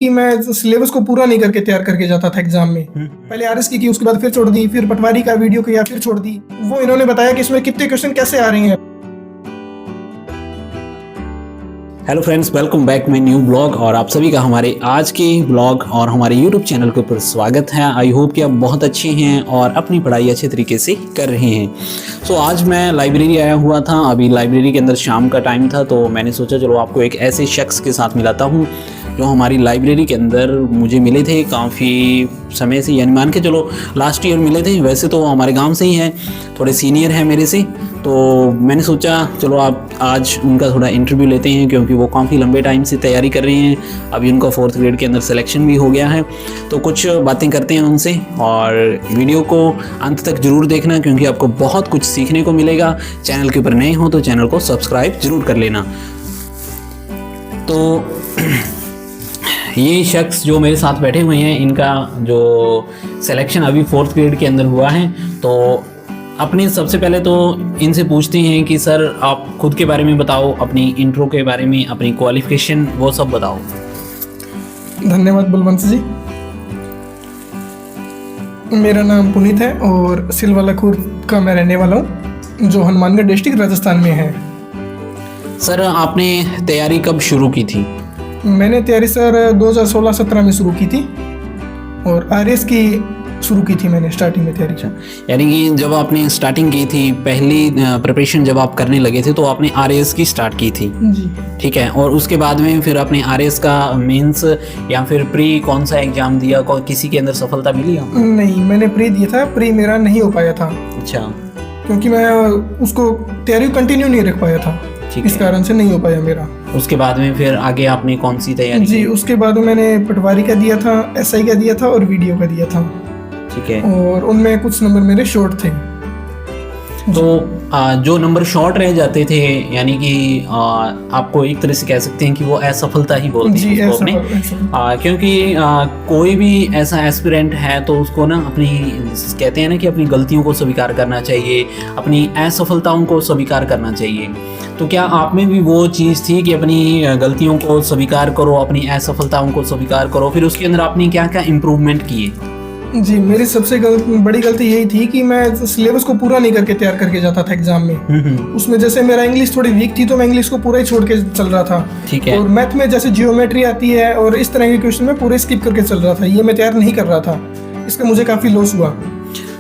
कि मैं सिलेबस को पूरा नहीं करके तैयार करके जाता था एग्जाम में। पहले आरएस की उसके बाद फिर छोड़ दी, फिर पटवारी का वीडियो किया, फिर छोड़ दी। वो इन्होंने बताया कि इसमें कितने क्वेश्चन कैसे आ रहे हैं। Hello friends, welcome back my new blog. और आप सभी का हमारे आज के ब्लॉग और हमारे यूट्यूब चैनल के ऊपर स्वागत है। आई होप कि आप बहुत अच्छे हैं और अपनी पढ़ाई अच्छे तरीके से कर रहे हैं। सो आज मैं लाइब्रेरी आया हुआ था। अभी लाइब्रेरी के अंदर शाम का टाइम था, तो मैंने सोचा चलो आपको एक ऐसे शख्स के साथ मिलाता हूँ जो हमारी लाइब्रेरी के अंदर मुझे मिले थे काफ़ी समय से, यानी मान के चलो लास्ट ईयर मिले थे। वैसे तो हमारे गांव से ही हैं, थोड़े सीनियर हैं मेरे से, तो मैंने सोचा चलो आप आज उनका थोड़ा इंटरव्यू लेते हैं, क्योंकि वो काफ़ी लंबे टाइम से तैयारी कर रहे हैं। अभी उनका 4th ग्रेड के अंदर सिलेक्शन भी हो गया है, तो कुछ बातें करते हैं उनसे। और वीडियो को अंत तक ज़रूर देखना, क्योंकि आपको बहुत कुछ सीखने को मिलेगा। चैनल के ऊपर नए हो तो चैनल को सब्सक्राइब ज़रूर कर लेना। तो ये शख्स जो मेरे साथ बैठे हुए हैं, इनका जो सिलेक्शन अभी 4th ग्रेड के अंदर हुआ है, तो अपने सबसे पहले तो इनसे पूछते हैं कि सर आप खुद के बारे में बताओ, अपनी इंट्रो के बारे में, अपनी क्वालिफिकेशन, वो सब बताओ। धन्यवाद बलवंत जी। मेरा नाम पुनीत है और सिलवाला खुर्द का मैं रहने वाला हूँ, जो हनुमानगढ़ डिस्ट्रिक्ट राजस्थान में है। सर आपने तैयारी कब शुरू की थी? मैंने तैयारी सर 2016-17 में शुरू की थी और आरएस की शुरू की थी मैंने स्टार्टिंग में तैयारी। यानी कि जब आपने स्टार्टिंग की थी, पहली प्रिपरेशन जब आप करने लगे थे, तो आपने आरएस की स्टार्ट की थी जी। ठीक है। और उसके बाद में फिर आपने आरएस का मेंस या फिर प्री कौन सा एग्जाम दिया? किसी के अंदर सफलता मिली आपको? नहीं, मैंने प्री दिया था। प्री मेरा नहीं हो पाया था। अच्छा। क्योंकि मैं उसको तैयारी कंटिन्यू नहीं रख पाया था, इस कारण से नहीं हो पाया मेरा। उसके बाद में फिर आगे आपने कौन सी तैयारी? जी, उसके बाद मैंने पटवारी का दिया था, एसआई का दिया था और वीडियो का दिया था। ठीक है। और उनमें कुछ नंबर मेरे शॉर्ट थे। तो जो नंबर शॉर्ट रह जाते थे, यानी कि आपको एक तरह से कह सकते हैं कि वो असफलता ही बोलते हैं उसको अपने, क्योंकि कोई भी ऐसा एस्पिरेंट है तो उसको ना अपनी, कहते हैं ना कि अपनी गलतियों को स्वीकार करना चाहिए, अपनी असफलताओं को स्वीकार करना चाहिए। तो क्या आप में भी वो चीज़ थी कि अपनी गलतियों को स्वीकार करो, अपनी असफलताओं को स्वीकार करो, फिर उसके अंदर आपने क्या क्या इम्प्रूवमेंट किए? जी, मेरी सबसे बड़ी गलती यही थी कि मैं सिलेबस को पूरा नहीं करके तैयार करके जाता था एग्जाम में। उसमें जैसे मेरा इंग्लिश थोड़ी वीक थी, तो मैं इंग्लिश को पूरा ही छोड़ के चल रहा था। ठीक है। और मैथ में जैसे जियोमेट्री आती है और इस तरह के क्वेश्चन में पूरे स्किप करके चल रहा था, ये मैं तैयार नहीं कर रहा था। इसका मुझे काफ़ी लॉस हुआ।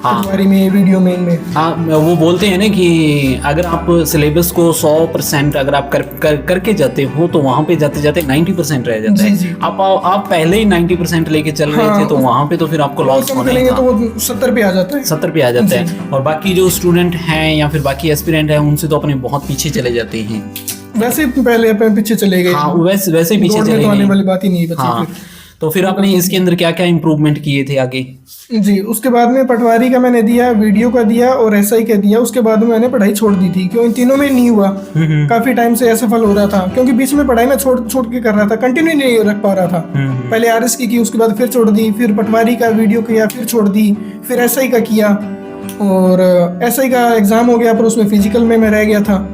हाँ, में वीडियो में हाँ, वो बोलते हैं ना कि अगर आप सिलेबस को 100% अगर आप करके जाते हो, तो वहाँ पे जाते जाते 90% रह जाता है। जी। आप पहले ही 90% लेके चल रहे थे, तो वहाँ पे तो फिर आपको लॉस होना ही था। तो वो 70 पे आ जाता है। 70 पे आ जाता है। और बाकी जो स्टूडेंट हैं या फिर बाकी एस्पिरेंट हैं, उनसे तो अपने बहुत पीछे चले जाते हैं। वैसे पहले अपने पीछे चले गए। हाँ, वैसे पीछे चले गए, आने वाली बात ही नहीं बची। हाँ, तो फिर आपने इसके अंदर क्या क्या इम्प्रूवमेंट किए थे आगे? जी, उसके बाद में पटवारी का मैंने दिया, वीडियो का दिया और एसआई का दिया। उसके बाद में मैंने पढ़ाई छोड़ दी थी, क्यों इन तीनों में नहीं हुआ। काफी टाइम से असफल हो रहा था, क्योंकि बीच में पढ़ाई में छोड़ के कर रहा था, कंटिन्यू नहीं रख पा रहा था। पहले आरएस की उसके बाद फिर छोड़ दी, फिर पटवारी का वीडियो किया, फिर छोड़ दी, फिर एसआई का किया। और एसआई का एग्जाम हो गया, पर उसमें फिजिकल में मैं रह गया था।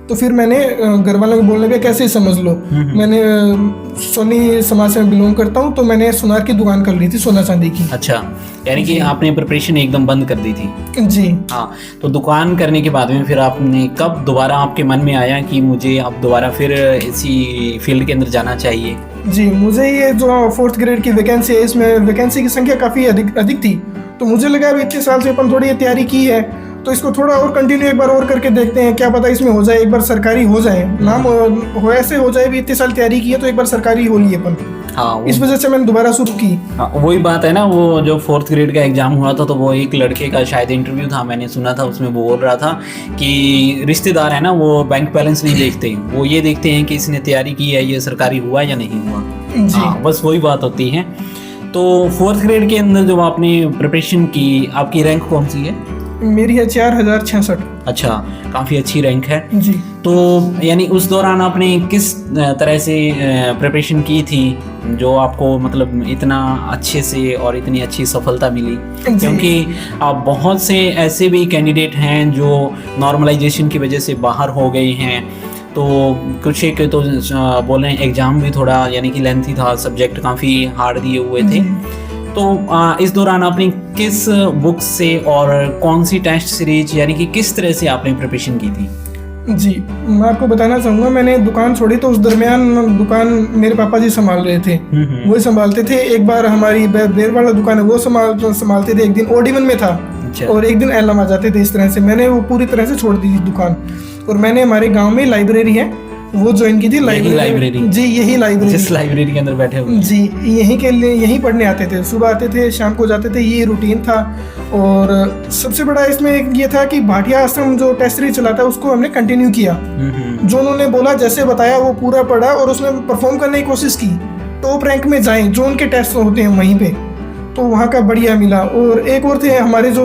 तो फिर मैंने घर वालों को बोलने लगा कैसे समझ लो। मैंने सोनी समाज से बिलोंग करता हूँ, तो मैंने सुनार की दुकान कर ली थी, सोना चांदी की। अच्छा, यानी कि आपने प्रिपरेशन एकदम बंद कर दी थी? जी हाँ। तो दुकान करने के बाद में फिर आपने कब दोबारा आपके मन में आया कि मुझे अब दोबारा फिर इसी फील्ड के अंदर जाना चाहिए? जी, मुझे ये जो 4th ग्रेड की वैकेंसी है, इसमें वैकेंसी की संख्या काफ़ी अधिक थी। तो मुझे लगा अभी इतने साल से अपन थोड़ी तैयारी की है, तो इसको थोड़ा और कंटिन्यू एक बार और करके देखते हैं, क्या पता इसमें हो जाए, एक बार सरकारी हो जाए। नाम हो ऐसे हो जाए, भी इतने साल तैयारी की है तो एक बार सरकारी हो ली अपन। हाँ, इस वजह से मैंने दोबारा शुरू की। हाँ, वही बात है ना, वो जो 4th ग्रेड का एग्जाम हुआ था, तो वो एक लड़के का शायद इंटरव्यू था, मैंने सुना था, उसमें वो बोल रहा था कि रिश्तेदार है ना, वो बैंक बैलेंस नहीं देखते, वो ये देखते हैं कि इसने तैयारी की है, ये सरकारी हुआ या नहीं हुआ। हाँ, बस वही बात होती है। तो 4th ग्रेड के अंदर जब आपने प्रिपरेशन की, आपकी रैंक कौन सी है? मेरी है 4066। अच्छा, काफ़ी अच्छी रैंक है जी। तो यानी उस दौरान आपने किस तरह से प्रिपरेशन की थी जो आपको मतलब इतना अच्छे से और इतनी अच्छी सफलता मिली? क्योंकि आप बहुत से ऐसे भी कैंडिडेट हैं जो नॉर्मलाइजेशन की वजह से बाहर हो गए हैं, तो कुछ एक तो बोल रहे हैं एग्ज़ाम भी थोड़ा यानी कि लेंथी था, सब्जेक्ट काफ़ी हार्ड दिए हुए थे। तो इस दौरान आपने किस बुक से और कौन सी टेस्ट सीरीज यानी कि किस तरह से आपने प्रिपरेशन की थी? जी, मैं आपको बताना चाहूँगा, मैंने दुकान छोड़ी तो उस दरमियान दुकान मेरे पापा जी संभाल रहे थे। वो संभालते थे। एक बार हमारी बेर वाला दुकान है वो संभालते थे। एक दिन ओडी 1 में था और एक दिन एलम आ जाते थे। इस तरह से मैंने वो पूरी तरह से छोड़ दी थी दुकान, और मैंने हमारे गांव में लाइब्रेरी है वो ज्वाइन की थी। लाइब्रेरी जी, यही लाइब्रेरी, जिस लाइब्रेरी के अंदर बैठे हुए जी, यहीं के लिए यहीं पढ़ने आते थे। सुबह आते थे, शाम को जाते थे, ये रूटीन था। और सबसे बड़ा इसमें एक ये था कि भाटिया आश्रम जो टेस्ट सीरीज चलाता है उसको हमने कंटिन्यू किया। जो उन्होंने बोला, जैसे बताया वो पूरा पढ़ा और उसमें परफॉर्म करने की कोशिश की, टॉप रैंक में जाएं। जो उनके टेस्ट होते हैं वहीं पे, तो वहाँ का बढ़िया मिला। और एक और थे हमारे जो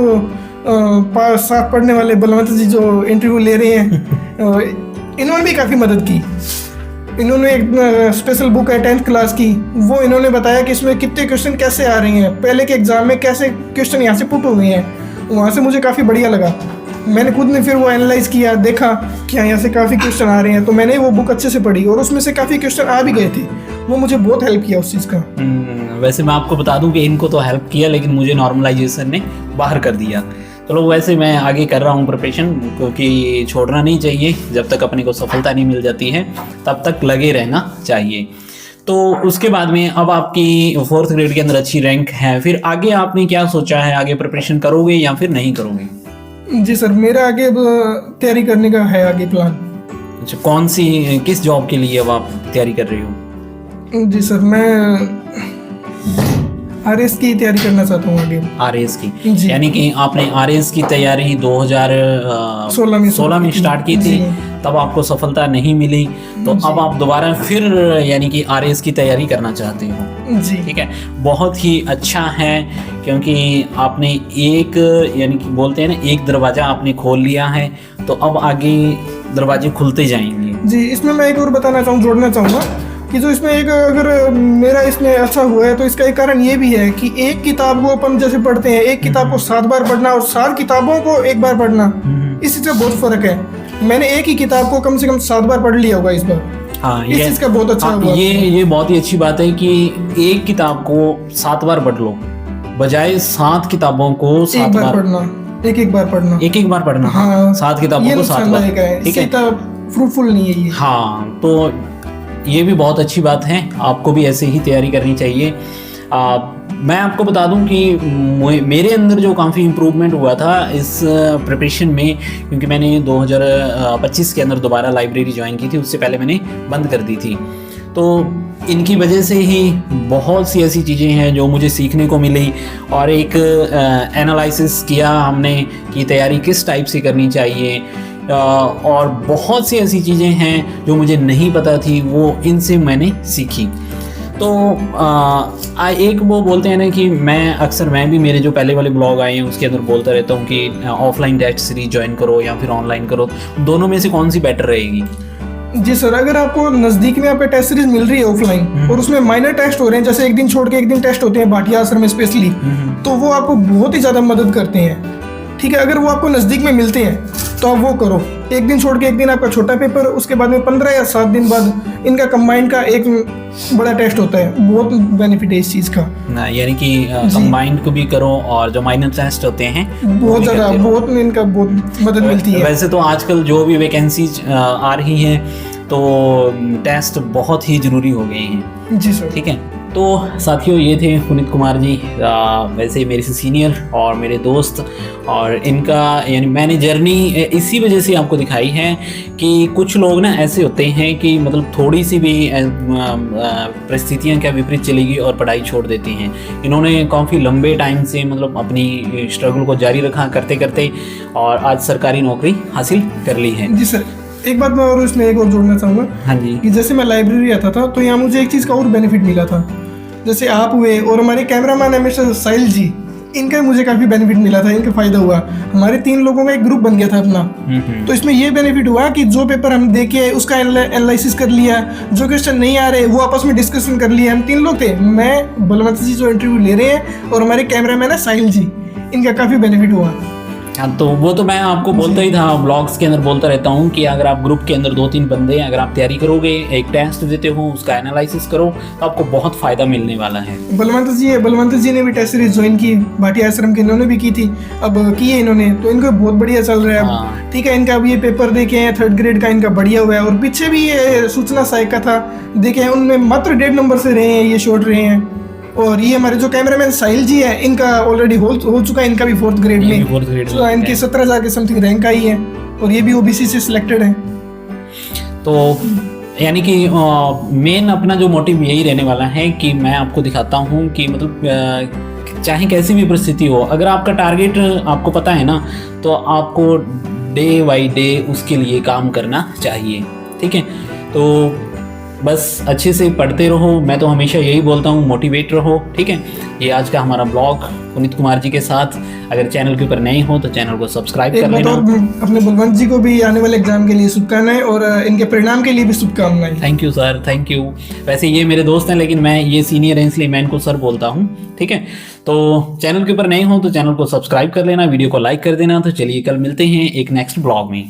साथ पढ़ने वाले बलवंत जी जो इंटरव्यू ले रहे हैं, इन्होंने भी काफ़ी मदद की। इन्होंने एक स्पेशल बुक है 10th क्लास की, वो इन्होंने बताया कि इसमें कितने क्वेश्चन कैसे आ रहे हैं, पहले के एग्जाम में कैसे क्वेश्चन यहाँ से पुट हुए हैं। वहाँ से मुझे काफ़ी बढ़िया लगा। मैंने खुद ने फिर वो एनालाइज किया, देखा कि यहाँ से काफ़ी क्वेश्चन आ रहे हैं, तो मैंने वो बुक अच्छे से पढ़ी और उसमें से काफ़ी क्वेश्चन आ भी गए थे। वो मुझे बहुत हेल्प किया उस चीज़ का। वैसे मैं आपको बता दूं कि इनको तो हेल्प किया, लेकिन मुझे नॉर्मलाइजेशन ने बाहर कर दिया। चलो वैसे मैं आगे कर रहा हूँ प्रिपरेशन, क्योंकि छोड़ना नहीं चाहिए। जब तक अपने को सफलता नहीं मिल जाती है तब तक लगे रहना चाहिए। तो उसके बाद में अब आपकी 4th ग्रेड के अंदर अच्छी रैंक है, फिर आगे आपने क्या सोचा है? आगे प्रिपरेशन करोगे या फिर नहीं करोगे? जी सर, मेरा आगे अब तैयारी करने का है आगे प्लान। अच्छा, कौन सी किस जॉब के लिए अब आप तैयारी कर रही हो? जी सर, मैं RS की तैयारी करना चाहता हूँ आगे। RS की, यानी कि आपने RS की तैयारी 2016 में स्टार्ट की थी, तब आपको सफलता नहीं मिली, तो अब आप दोबारा फिर यानी कि RS की तैयारी करना चाहते हो जी। ठीक है, बहुत ही अच्छा है, क्योंकि आपने एक यानी कि बोलते हैं ना, एक दरवाज़ा आपने खोल लिया है, तो अब आगे दरवाजे खुलते जाएंगे। जी, इसमें मैं एक और बताना जोड़ना चाहूँगा कि जो इसमें एक, अगर मेरा इसमें अच्छा हुआ है तो इसका एक कारण ये भी है कि एक किताब को अपन जैसे पढ़ते हैं, एक किताब को 7 बार पढ़ना और 7 किताबों को एक बार पढ़ना, इसी से बहुत फर्क है। मैंने एक ही किताब को कम से कम 7 बार पढ़ लिया होगा इस बार। हाँ, इस चीज का बहुत अच्छा हुआ। ये बहुत ही अच्छी बात है कि एक किताब को 7 बार पढ़ लो, बजाय 7 किताबों को 7 बार पढ़ना, एक बार पढ़ना। हाँ, 7 किताबों को 7 बार, ठीक है, फ्रूटफुल नहीं है ये। हाँ, तो ये भी बहुत अच्छी बात है, आपको भी ऐसे ही तैयारी करनी चाहिए। मैं आपको बता दूं कि मेरे अंदर जो काफ़ी इम्प्रूवमेंट हुआ था इस प्रिपरेशन में, क्योंकि मैंने 2025 के अंदर दोबारा लाइब्रेरी ज्वाइन की थी, उससे पहले मैंने बंद कर दी थी। तो इनकी वजह से ही बहुत सी ऐसी चीज़ें हैं जो मुझे सीखने को मिली, और एक एनालिसिस किया हमने कि तैयारी किस टाइप से करनी चाहिए, और बहुत सी ऐसी चीज़ें हैं जो मुझे नहीं पता थी, वो इनसे मैंने सीखी। तो एक वो बोलते हैं ना कि मैं भी मेरे जो पहले वाले ब्लॉग आए हैं उसके अंदर बोलता रहता हूँ कि ऑफलाइन टेस्ट सीरीज ज्वाइन करो या फिर ऑनलाइन करो, दोनों में से कौन सी बेटर रहेगी? जी सर, अगर आपको नज़दीक में आपको टेस्ट सीरीज मिल रही है ऑफलाइन और उसमें माइनर टेस्ट हो रहे हैं, जैसे एक दिन छोड़ के एक दिन टेस्ट होते हैं भाटिया आश्रम में स्पेशली, तो वो आपको बहुत ही ज़्यादा मदद करते हैं। ठीक है, अगर वो आपको नज़दीक में मिलते हैं तो आप वो करो। एक दिन छोड़ के एक दिन आपका छोटा पेपर, उसके बाद में 15 या 7 दिन बाद इनका कंबाइंड का एक बड़ा टेस्ट होता है। बहुत बेनिफिट है इस चीज़ का ना, यानी कि कंबाइंड को भी करो और जो माइनर टेस्ट होते हैं बहुत ज़्यादा, बहुत इनका बहुत मदद मिलती है। वैसे तो आजकल जो भी वैकेंसीज आ रही हैं तो टेस्ट बहुत ही ज़रूरी हो गए हैं। जी सर। ठीक है, तो साथियों ये थे पुनीत कुमार जी, वैसे मेरे से सीनियर और मेरे दोस्त, और इनका यानी मैंने जर्नी इसी वजह से आपको दिखाई है कि कुछ लोग ना ऐसे होते हैं कि मतलब थोड़ी सी भी परिस्थितियां क्या विपरीत चलेगी और पढ़ाई छोड़ देती हैं। इन्होंने काफ़ी लंबे टाइम से मतलब अपनी स्ट्रगल को जारी रखा करते करते, और आज सरकारी नौकरी हासिल कर ली है। जी सर, एक बात मैं और इसमें एक और जोड़ना चाहूँगा। हाँ जी, कि जैसे मैं लाइब्रेरी आता था तो यहाँ मुझे एक चीज़ का और बेनिफिट मिला था, जैसे आप हुए और हमारे कैमरामैन है मिस्टर साहिल जी, इनका मुझे काफ़ी बेनिफिट मिला था, इनका फ़ायदा हुआ। हमारे 3 लोगों का एक ग्रुप बन गया था अपना, तो इसमें ये बेनिफिट हुआ कि जो पेपर हम देखे उसका एनालिसिस कर लिया, जो क्वेश्चन नहीं आ रहे वो आपस में डिस्कशन कर लिया। हम 3 लोग थे, मैं, बलवंत जी जो इंटरव्यू ले रहे हैं, और हमारे कैमरामैन है साहिल जी, इनका काफ़ी बेनिफिट हुआ। हाँ, तो वो तो मैं आपको बोलता ही था, ब्लॉग्स के अंदर बोलता रहता हूँ कि अगर आप ग्रुप के अंदर 2-3 बंदे हैं, अगर आप तैयारी करोगे, एक टेस्ट देते हो, उसका एनालिसिस करो, तो आपको बहुत फायदा मिलने वाला है। बलवंत जी ने भी टेस्ट सीरीज ज्वाइन की, भाटिया आश्रम की इन्होंने भी की थी, अब की है इन्होंने, तो इनको बहुत बढ़िया चल रहा है अब। हाँ। ठीक है, इनका अब ये पेपर देखे हैं 3rd ग्रेड का, इनका बढ़िया हुआ है। और पीछे भी ये सूचना सहायक का था, देखे हैं उनमें मात्र 1.5 नंबर से रहे हैं, ये शॉर्ट रहे हैं। और ये हमारे जो कैमरामैन साहिल जी है, इनका ऑलरेडी हो चुका है, इनका भी 4th ग्रेड में, तो इनकी 17,000 के समथिंग रैंक आई है, और ये भी ओबीसी से सिलेक्टेड है। तो यानी कि मेन अपना जो मोटिव यही रहने वाला है कि मैं आपको दिखाता हूँ कि मतलब चाहे कैसी भी परिस्थिति हो, अगर आपका टारगेट आपको पता है ना, तो आपको डे बाई डे उसके लिए काम करना चाहिए। ठीक है, तो बस अच्छे से पढ़ते रहो, मैं तो हमेशा यही बोलता हूँ, मोटिवेट रहो। ठीक है, ये आज का हमारा ब्लॉग पुनीत कुमार जी के साथ। अगर चैनल के ऊपर नए हो तो चैनल को सब्सक्राइब कर लेना। अपने बलवंत जी को भी आने वाले एग्जाम के लिए शुभकामनाएं, और इनके परिणाम के लिए भी शुभकामनाएं। Thank you sir, thank you. वैसे ये मेरे दोस्त हैं, लेकिन मैं ये सीनियर हैं, इसलिए मैं इनको सर बोलता हूँ। ठीक है, तो चैनल के ऊपर नए हो तो चैनल को सब्सक्राइब कर लेना, वीडियो को लाइक कर देना। तो चलिए कल मिलते हैं एक नेक्स्ट ब्लॉग में।